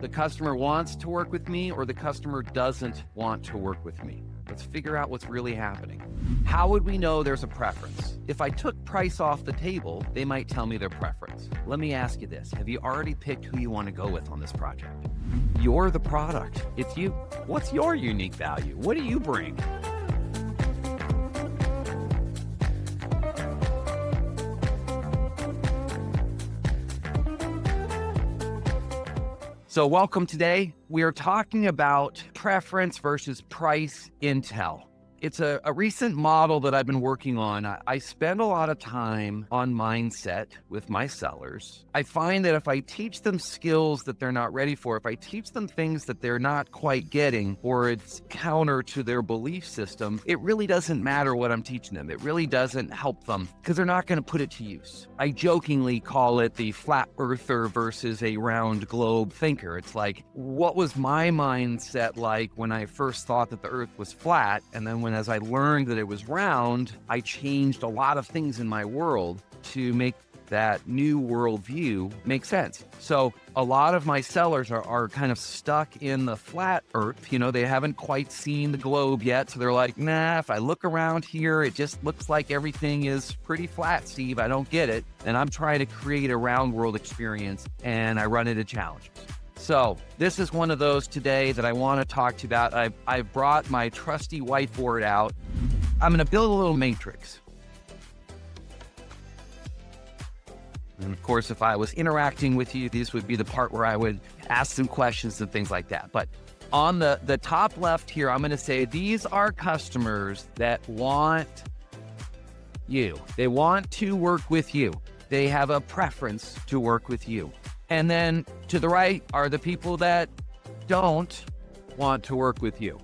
the customer wants to work with me or the customer doesn't want to work with me. Let's figure out what's really happening. How would we know there's a preference? If I took price off the table, they might tell me their preference. Let me ask you this. Have you already picked who you want to go with on this project? You're the product. It's you. What's your unique value? What do you bring? So welcome today. We are talking about preference versus price intel. It's a recent model that I've been working on. I spend a lot of time on mindset with my sellers. I find that if I teach them skills that they're not ready for, if I teach them things that they're not quite getting, or it's counter to their belief system, it really doesn't matter what I'm teaching them. It really doesn't help them because they're not going to put it to use. I jokingly call it the flat earther versus a round globe thinker. It's like, what was my mindset like when I first thought that the earth was flat? And then as I learned that it was round, I changed a lot of things in my world to make that new worldview make sense. So a lot of my sellers are kind of stuck in the flat earth. You know, they haven't quite seen the globe yet. So they're like, nah, if I look around here, it just looks like everything is pretty flat, Steve. I don't get it. And I'm trying to create a round world experience, and I run into challenges. So this is one of those today that I want to talk to you about. I've brought my trusty whiteboard out. I'm going to build a little matrix. And of course, if I was interacting with you, this would be the part where I would ask some questions and things like that. But on the top left here, I'm going to say these are customers that want you. They want to work with you. They have a preference to work with you. And then to the right are the people that don't want to work with you.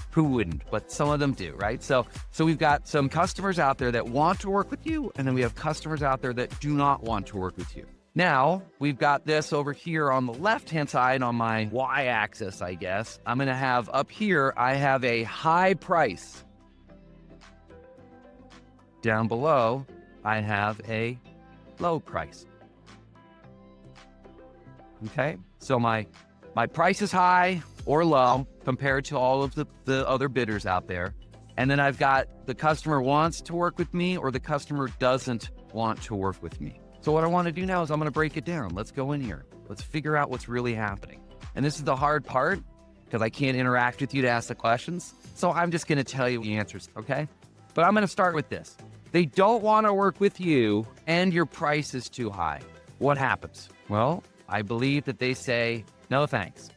Who wouldn't? But some of them do, right? So we've got some customers out there that want to work with you, and then we have customers out there that do not want to work with you. Now, we've got this over here on the left-hand side on my y-axis, I guess. I'm going to have up here, I have a high price. Down below, I have a low price. Okay, so my price is high or low compared to all of the other bidders out there. And then I've got the customer wants to work with me or the customer doesn't want to work with me. So what I want to do now is I'm going to break it down. Let's go in here. Let's figure out what's really happening. And this is the hard part because I can't interact with you to ask the questions. So I'm just going to tell you the answers, okay? But I'm going to start with this. They don't want to work with you and your price is too high. What happens? Well, I believe that they say, no thanks.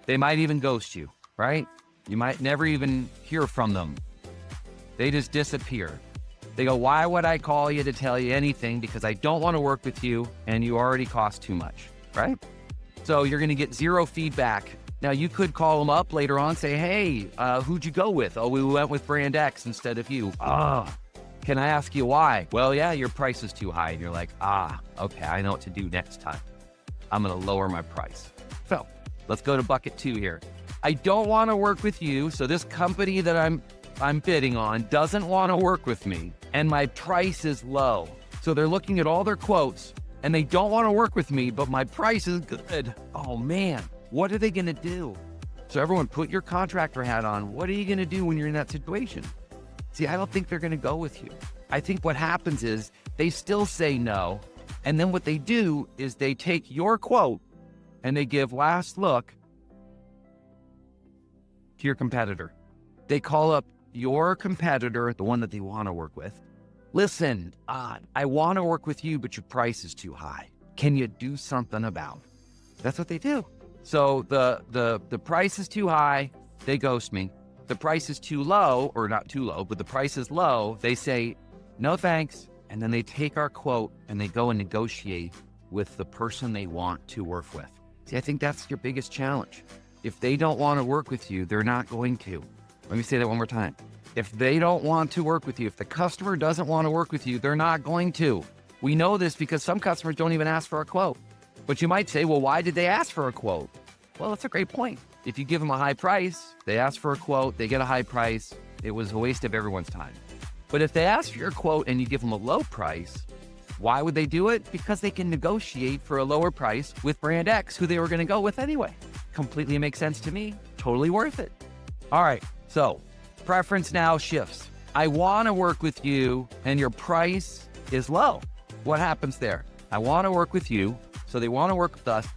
They might even ghost you, right? You might never even hear from them. They just disappear. They go, why would I call you to tell you anything? Because I don't want to work with you and you already cost too much, right? So you're going to get zero feedback. Now you could call them up later on, say, hey, who'd you go with? Oh, we went with brand X instead of you. Can I ask you why? Well, yeah, your price is too high. And you're like, okay, I know what to do next time. I'm going to lower my price. So let's go to bucket 2 here. I don't want to work with you. So this company that I'm bidding on doesn't want to work with me and my price is low. So they're looking at all their quotes and they don't want to work with me, but my price is good. Oh man, what are they going to do? So everyone put your contractor hat on. What are you going to do when you're in that situation? See, I don't think they're going to go with you. I think what happens is they still say no. And then what they do is they take your quote and they give last look to your competitor. They call up your competitor, the one that they want to work with. Listen, I want to work with you, but your price is too high. Can you do something about it? That's what they do. So the price is too high, they ghost me. The price is too low, or not too low, but the price is low, they say, no thanks. And then they take our quote and they go and negotiate with the person they want to work with. See, I think that's your biggest challenge. If they don't want to work with you, they're not going to. Let me say that one more time. If they don't want to work with you, if the customer doesn't want to work with you, they're not going to. We know this because some customers don't even ask for a quote. But you might say, well, why did they ask for a quote? Well, that's a great point. If you give them a high price, they ask for a quote, they get a high price, it was a waste of everyone's time. But if they ask for your quote and you give them a low price, Why would they do it? Because they can negotiate for a lower price with brand X, who they were going to go with anyway. Completely makes sense to me. Totally worth it. All right, so preference now shifts. I want to work with you and your price is low. What happens there? I want to work with you, so they want to work with us.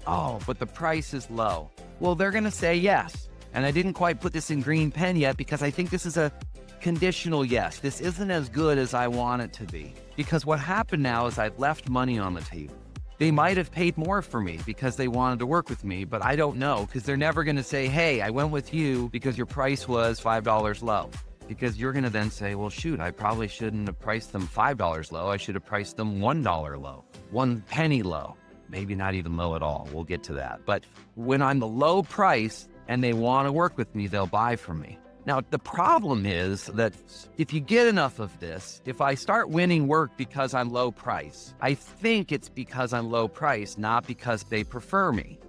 Oh, but the price is low. Well, they're going to say yes. And I didn't quite put this in green pen yet because I think this is a conditional yes. This isn't as good as I want it to be. Because what happened now is I've left money on the table. They might have paid more for me because they wanted to work with me, but I don't know because they're never going to say, hey, I went with you because your price was $5 low. Because you're going to then say, well, shoot, I probably shouldn't have priced them $5 low. I should have priced them $1 low, 1 penny low. Maybe not even low at all. We'll get to that. But when I'm the low price and they want to work with me, they'll buy from me. Now, the problem is that if you get enough of this, if I start winning work because I'm low price, I think it's because I'm low price, not because they prefer me.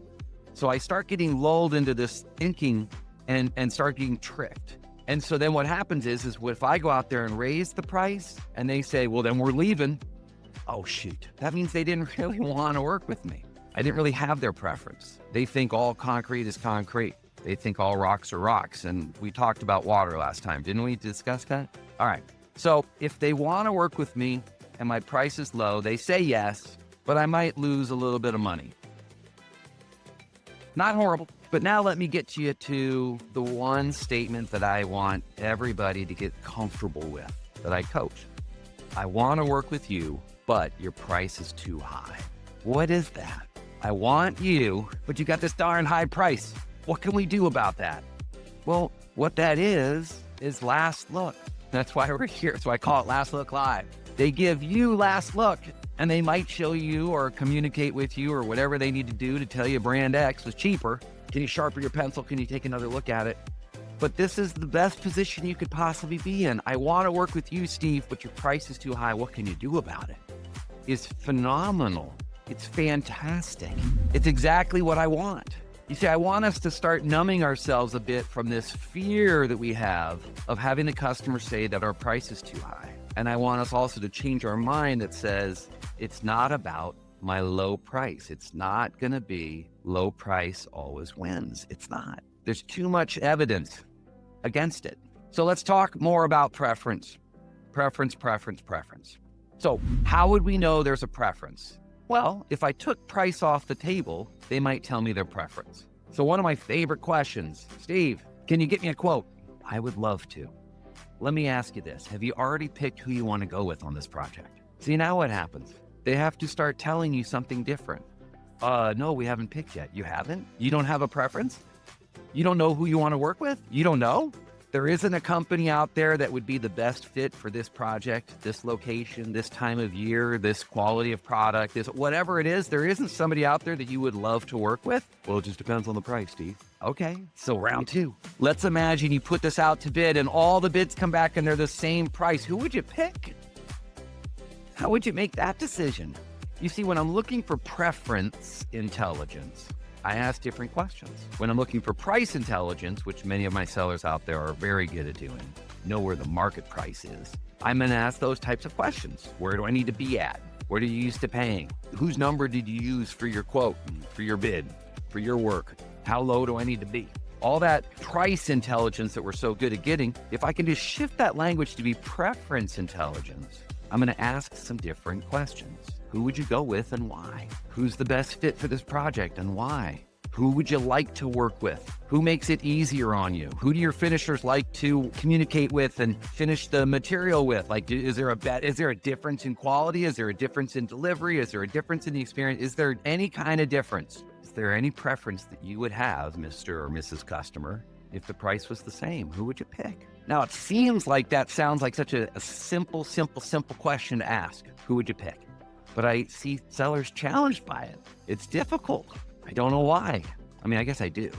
So I start getting lulled into this thinking and start getting tricked. And so then what happens is if I go out there and raise the price and they say, well, then we're leaving. Oh, shoot. That means they didn't really want to work with me. I didn't really have their preference. They think all concrete is concrete. They think all rocks are rocks. And we talked about water last time. Didn't we discuss that? All right. So if they want to work with me and my price is low, they say yes, but I might lose a little bit of money. Not horrible. But now let me get you to the one statement that I want everybody to get comfortable with, that I coach. I want to work with you, but your price is too high. What is that? I want you, but you got this darn high price. What can we do about that? Well, what that is last look. That's why we're here. So I call it Last Look Live. They give you last look, and they might show you or communicate with you or whatever they need to do to tell you brand X was cheaper. Can you sharpen your pencil? Can you take another look at it? But this is the best position you could possibly be in. I want to work with you, Steve, but your price is too high. What can you do about it? It's phenomenal. It's fantastic. It's exactly what I want. You see, I want us to start numbing ourselves a bit from this fear that we have of having the customer say that our price is too high. And I want us also to change our mind that says, it's not about my low price. It's not going to be low price always wins. It's not. There's too much evidence against it. So let's talk more about preference. Preference. So how would we know there's a preference? Well, if I took price off the table, they might tell me their preference. So one of my favorite questions, Steve, can you get me a quote? I would love to. Let me ask you this. Have you already picked who you want to go with on this project? See, now what happens? They have to start telling you something different. No, we haven't picked yet. You haven't? You don't have a preference? You don't know who you want to work with? You don't know? There isn't a company out there that would be the best fit for this project, this location, this time of year, this quality of product, this whatever it is. There isn't somebody out there that you would love to work with? Well, it just depends on the price, Steve. Okay, so round two. Let's imagine you put this out to bid and all the bids come back and they're the same price. Who would you pick? How would you make that decision? You see, when I'm looking for preference intelligence, I ask different questions. When I'm looking for price intelligence, which many of my sellers out there are very good at doing, know where the market price is, I'm going to ask those types of questions. Where do I need to be at? What are you used to paying? Whose number did you use for your quote, for your bid, for your work? How low do I need to be? All that price intelligence that we're so good at getting, if I can just shift that language to be preference intelligence, I'm going to ask some different questions. Who would you go with and why? Who's the best fit for this project and why? Who would you like to work with? Who makes it easier on you? Who do your finishers like to communicate with and finish the material with? Like, is there a difference in quality? Is there a difference in delivery? Is there a difference in the experience? Is there any kind of difference? Is there any preference that you would have, Mr. or Mrs. Customer, if the price was the same? Who would you pick? Now, it seems like that sounds like such a simple question to ask. Who would you pick? But I see sellers challenged by it. It's difficult. I don't know why. I mean, I guess I do.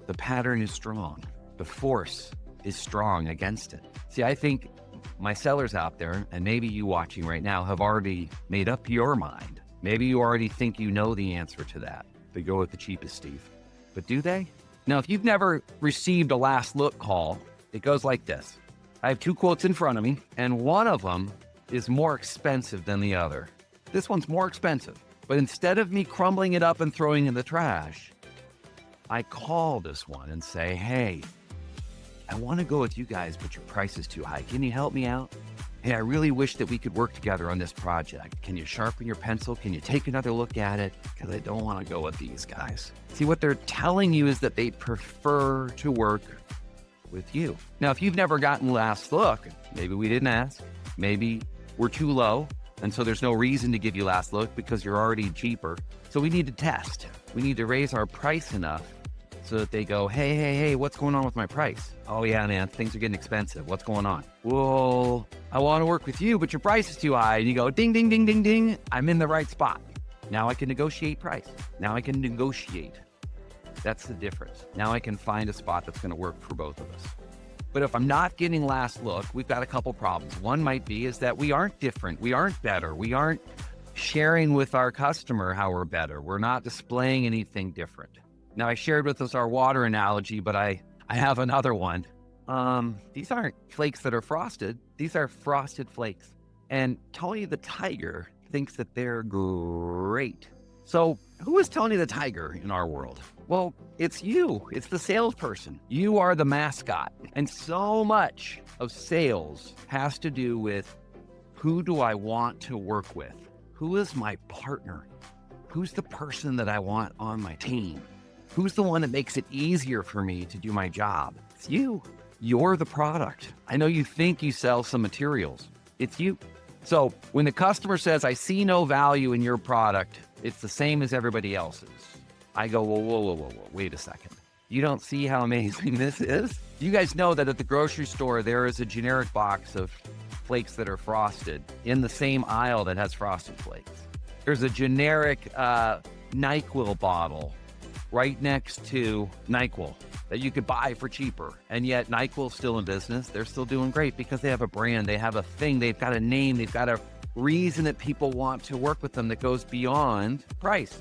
The pattern is strong. The force is strong against it. See, I think my sellers out there, and maybe you watching right now, have already made up your mind. Maybe you already think you know the answer to that. They go with the cheapest, Steve. But do they? Now, if you've never received a last look call, it goes like this. I have two quotes in front of me, and one of them is more expensive than the other. This one's more expensive. But instead of me crumbling it up and throwing it in the trash, I call this one and say, hey, I want to go with you guys, but your price is too high. Can you help me out? Hey, I really wish that we could work together on this project. Can you sharpen your pencil? Can you take another look at it? Because I don't want to go with these guys. See, what they're telling you is that they prefer to work with you. Now, if you've never gotten last look, maybe we didn't ask, maybe we're too low, and so there's no reason to give you last look because you're already cheaper. So we need to test. We need to raise our price enough so that they go, hey, what's going on with my price? Oh yeah, man, things are getting expensive. What's going on? Well, I want to work with you, but your price is too high. And you go, ding, ding, ding, ding, ding. I'm in the right spot. Now I can negotiate price. Now I can negotiate. That's the difference. Now I can find a spot that's going to work for both of us. But if I'm not getting last look, we've got a couple problems. One might be is that we aren't different. We aren't better. We aren't sharing with our customer how we're better. We're not displaying anything different. Now, I shared with us our water analogy, but I have another one. These aren't flakes that are frosted. These are frosted flakes. And Tony the Tiger thinks that they're great. So who is Tony the Tiger in our world? Well, it's you. It's the salesperson. You are the mascot. And so much of sales has to do with who do I want to work with? Who is my partner? Who's the person that I want on my team? Who's the one that makes it easier for me to do my job? It's you. You're the product. I know you think you sell some materials. It's you. So when the customer says, I see no value in your product, it's the same as everybody else's. I go, whoa, wait a second. You don't see how amazing this is? You guys know that at the grocery store, there is a generic box of flakes that are frosted in the same aisle that has frosted flakes. There's a generic NyQuil bottle right next to NyQuil that you could buy for cheaper. And yet NyQuil's still in business. They're still doing great because they have a brand, they have a thing, they've got a name, they've got a reason that people want to work with them that goes beyond price.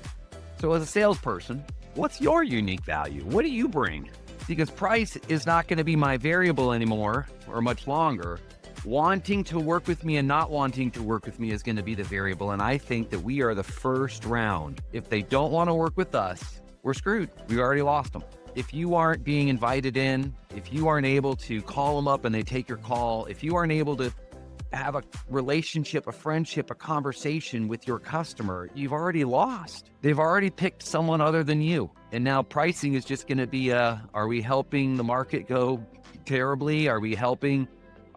So as a salesperson, what's your unique value? What do you bring? Because price is not going to be my variable anymore or much longer. Wanting to work with me and not wanting to work with me is going to be the variable. And I think that we are the first round. If they don't want to work with us, we're screwed. We already lost them. If you aren't being invited in, if you aren't able to call them up and they take your call, if you aren't able to have a relationship, a friendship, a conversation with your customer, you've already lost. They've already picked someone other than you. And now pricing is just going to be, are we helping the market go terribly? Are we helping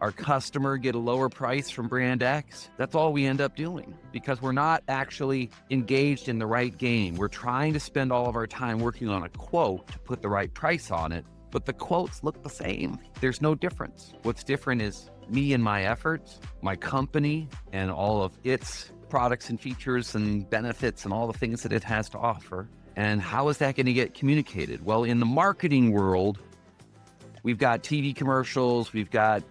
our customer get a lower price from brand X? That's all we end up doing because we're not actually engaged in the right game. We're trying to spend all of our time working on a quote to put the right price on it, but the quotes look the same. There's no difference. What's different is me and my efforts, my company, and all of its products and features and benefits and all the things that it has to offer. And how is that going to get communicated? Well, in the marketing world, we've got TV commercials, we've got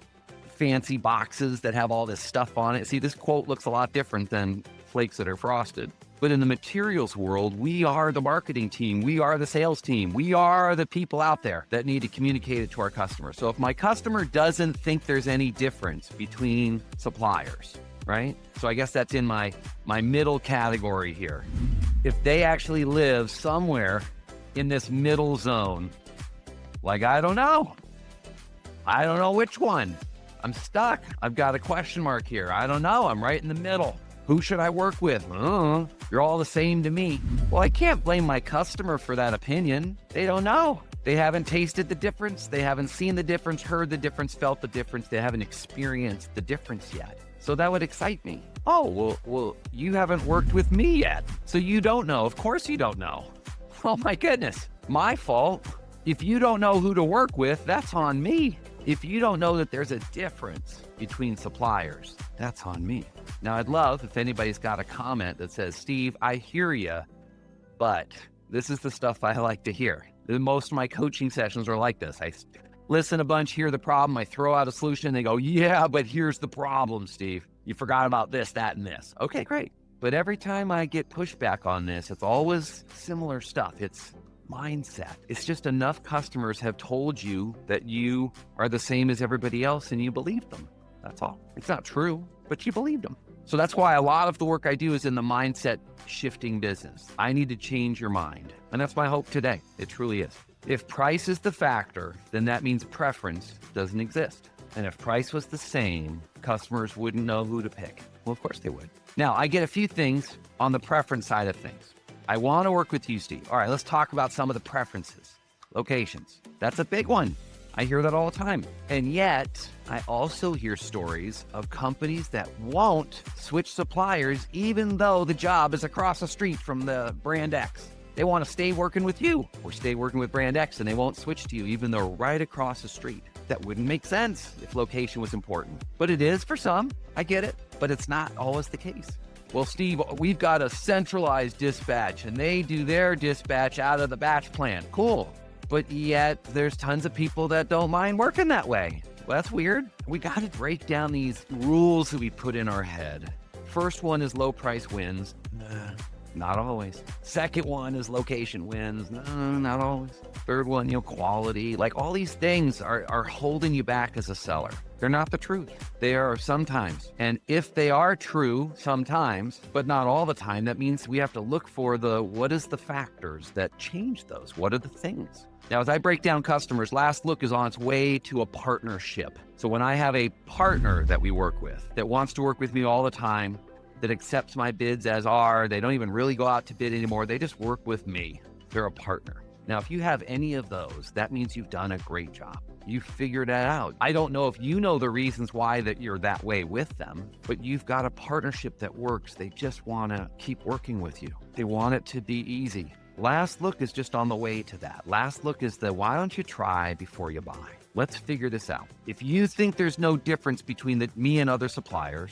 fancy boxes that have all this stuff on it. See, this quote looks a lot different than flakes that are frosted. But in the materials world, we are the marketing team. We are the sales team. We are the people out there that need to communicate it to our customers. So if my customer doesn't think there's any difference between suppliers, right? So I guess that's in my middle category here. If they actually live somewhere in this middle zone, like, I don't know which one. I'm stuck. I've got a question mark here. I don't know. I'm right in the middle. Who should I work with? You're all the same to me. Well, I can't blame my customer for that opinion. They don't know. They haven't tasted the difference. They haven't seen the difference, heard the difference, felt the difference. They haven't experienced the difference yet. So that would excite me. Oh, well, you haven't worked with me yet. So you don't know. Of course you don't know. Oh my goodness. My fault. If you don't know who to work with, that's on me. If you don't know that there's a difference between suppliers, that's on me. Now, I'd love if anybody's got a comment that says, Steve, I hear you, but this is the stuff I like to hear. Most of my coaching sessions are like this. I listen a bunch, hear the problem, I throw out a solution, they go, yeah, but here's the problem, Steve. You forgot about this, that, and this. Okay, great. But every time I get pushback on this, it's always similar stuff. It's mindset. It's just enough customers have told you that you are the same as everybody else and you believe them. That's all. It's not true, but you believed them. So that's why a lot of the work I do is in the mindset shifting business. I need to change your mind. And that's my hope today. It truly is. If price is the factor, then that means preference doesn't exist. And if price was the same, customers wouldn't know who to pick. Well, of course they would. Now, I get a few things on the preference side of things. I want to work with you, Steve. All right, let's talk about some of the preferences. Locations. That's a big one. I hear that all the time. And yet, I also hear stories of companies that won't switch suppliers even though the job is across the street from the brand X. They want to stay working with you or stay working with brand X, and they won't switch to you even though they're right across the street. That wouldn't make sense if location was important. But it is for some. I get it. But it's not always the case. Well, Steve, we've got a centralized dispatch, and they do their dispatch out of the batch plan. Cool. But yet there's tons of people that don't mind working that way. Well, that's weird. We got to break down these rules that we put in our head. First one is low price wins. Not always. Second one is location wins. Not always. Third one, quality. Like all these things are holding you back as a seller. They're not the truth. They are sometimes. And if they are true sometimes, but not all the time, that means we have to look for what is the factors that change those? What are the things? Now, as I break down customers, Last Look is on its way to a partnership. So when I have a partner that we work with that wants to work with me all the time, that accepts my bids as are, they don't even really go out to bid anymore. They just work with me. They're a partner. Now, if you have any of those, that means you've done a great job. You figured that out. I don't know if you know the reasons why that you're that way with them, but you've got a partnership that works. They just want to keep working with you. They want it to be easy. Last Look is just on the way to that. Last Look is why don't you try before you buy? Let's figure this out. If you think there's no difference between me and other suppliers,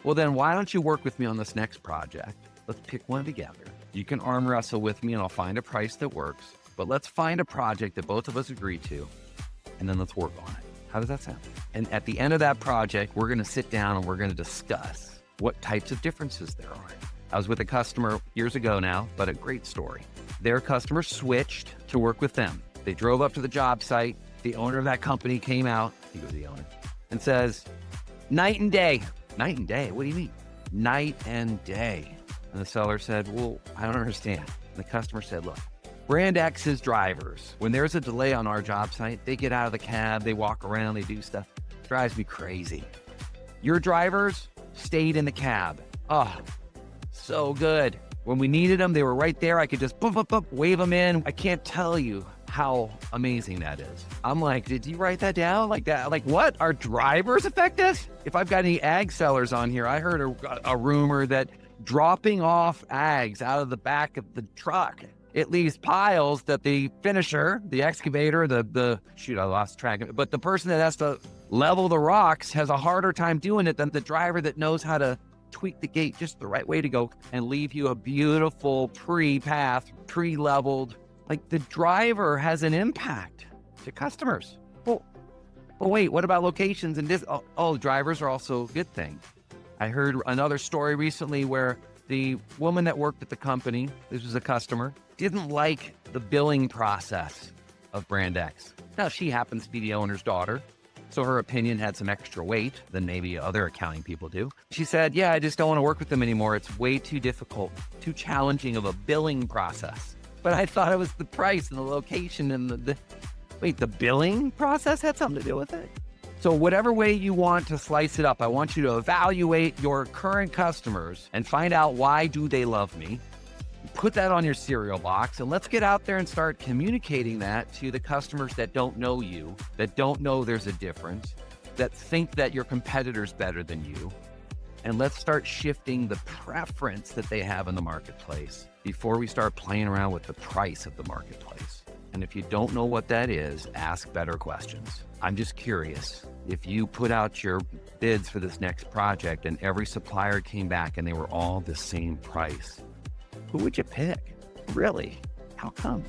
well then why don't you work with me on this next project? Let's pick one together. You can arm wrestle with me and I'll find a price that works, but let's find a project that both of us agree to, and then let's work on it. How does that sound? And at the end of that project, we're gonna sit down and we're gonna discuss what types of differences there are. I was with a customer years ago now, but a great story. Their customer switched to work with them. They drove up to the job site. The owner of that company came out, he was the owner, and says, night and day. Night and day? What do you mean? Night and day. And the seller said, well, I don't understand. And the customer said, look, brand X's drivers, when there's a delay on our job site, they get out of the cab, they walk around, they do stuff. It drives me crazy. Your drivers stayed in the cab. Oh, so good. When we needed them, they were right there. I could just wave them in. I can't tell you how amazing that is. I'm like, did you write that down like that? Like what? Our drivers affect us? If I've got any ag sellers on here, I heard a rumor that dropping off ags out of the back of the truck, it leaves piles that the finisher, the excavator, shoot, I lost track of it, but the person that has to level the rocks has a harder time doing it than the driver that knows how to tweak the gate just the right way to go and leave you a beautiful pre-path, pre-leveled. Like the driver has an impact to customers. Well, wait, what about locations and this? Oh, drivers are also a good thing. I heard another story recently where the woman that worked at the company, this was a customer, didn't like the billing process of brand X. Now, she happens to be the owner's daughter, so her opinion had some extra weight than maybe other accounting people do. She said, yeah, I just don't want to work with them anymore. It's way too difficult, too challenging of a billing process. But I thought it was the price and the location and the billing process had something to do with it. So whatever way you want to slice it up, I want you to evaluate your current customers and find out why do they love me. Put that on your cereal box and let's get out there and start communicating that to the customers that don't know you, that don't know there's a difference, that think that your competitor's better than you. And let's start shifting the preference that they have in the marketplace before we start playing around with the price of the marketplace. And if you don't know what that is, ask better questions. I'm just curious, if you put out your bids for this next project and every supplier came back and they were all the same price, who would you pick? Really? How come?